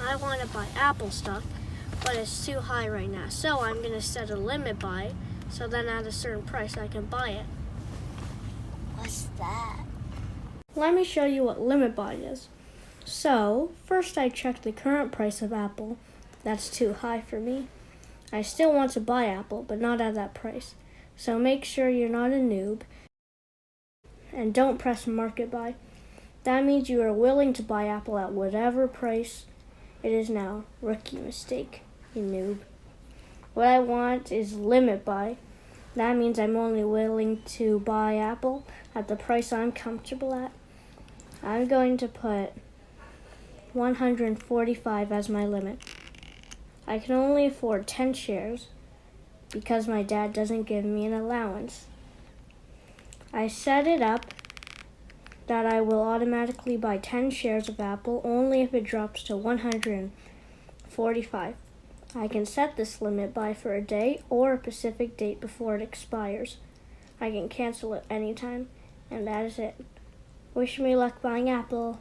I want to buy Apple stock, but it's too high right now. So I'm going to set a limit buy, so then at a certain price I can buy it. What's that? Let me show you what limit buy is. So first I check the current price of Apple. That's too high for me. I still want to buy Apple, but not at that price. So make sure you're not a noob and don't press market buy. That means you are willing to buy Apple at whatever price it is now. Rookie mistake, you noob. What I want is limit buy. That means I'm only willing to buy Apple at the price I'm comfortable at. I'm going to put 145 as my limit. I can only afford 10 shares because my dad doesn't give me an allowance. I set it up that I will automatically buy 10 shares of Apple only if it drops to 145. I can set this limit buy for a day or a specific date before it expires. I can cancel it anytime, and that is it. Wish me luck buying Apple.